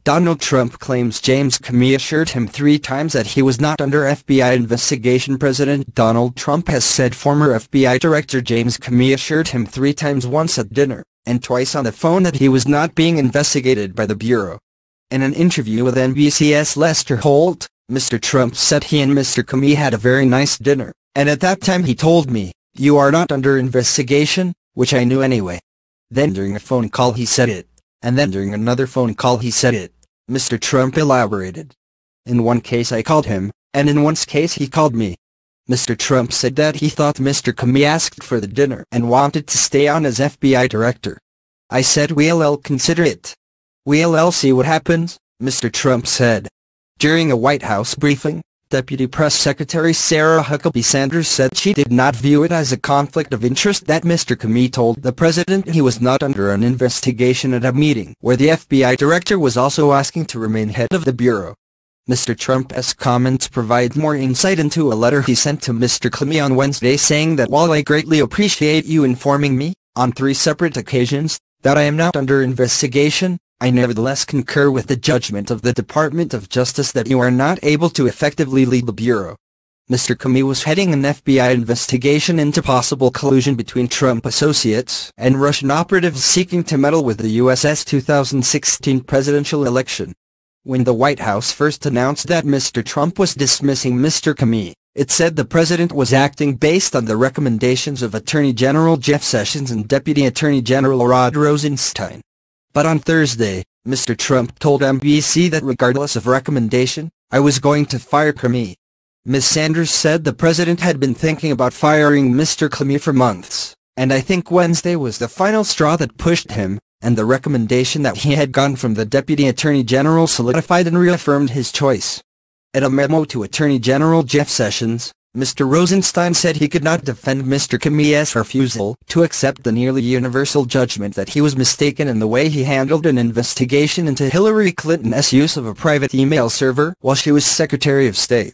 Donald Trump claims James Comey assured him 3 times that he was not under FBI investigation. President Donald Trump has said former FBI Director James Comey assured him 3 times, once at dinner and twice on the phone, that he was not being investigated by the Bureau. In an interview with NBC's Lester Holt, Mr. Trump said he and Mr. Comey had a very nice dinner, and at that time he told me, "You are not under investigation," which I knew anyway. Then during a phone call he said it, and then during another phone call he said it. Mr. Trump elaborated. "In one case I called him, and in one case he called me." Mr. Trump said that he thought Mr. Comey asked for the dinner and wanted to stay on as FBI director. "I said we'll consider it. We'll see what happens," Mr. Trump said. During a White House briefing, Deputy Press Secretary Sarah Huckabee Sanders said she did not view it as a conflict of interest that Mr. Comey told the president he was not under an investigation at a meeting where the FBI director was also asking to remain head of the Bureau. Mr. Trump's comments provide more insight into a letter he sent to Mr. Comey on Wednesday, saying that while I greatly appreciate you informing me, on 3 separate occasions, that I am not under investigation, I nevertheless concur with the judgment of the Department of Justice that you are not able to effectively lead the Bureau. Mr. Comey was heading an FBI investigation into possible collusion between Trump associates and Russian operatives seeking to meddle with the U.S.'s 2016 presidential election. When the White House first announced that Mr. Trump was dismissing Mr. Comey, it said the president was acting based on the recommendations of Attorney General Jeff Sessions and Deputy Attorney General Rod Rosenstein. But on Thursday, Mr. Trump told NBC that regardless of recommendation, I was going to fire Comey. Ms. Sanders said the president had been thinking about firing Mr. Comey for months, and I think Wednesday was the final straw that pushed him, and the recommendation that he had gotten from the Deputy Attorney General solidified and reaffirmed his choice. In a memo to Attorney General Jeff Sessions, Mr. Rosenstein said he could not defend Mr. Comey's refusal to accept the nearly universal judgment that he was mistaken in the way he handled an investigation into Hillary Clinton's use of a private email server while she was Secretary of State.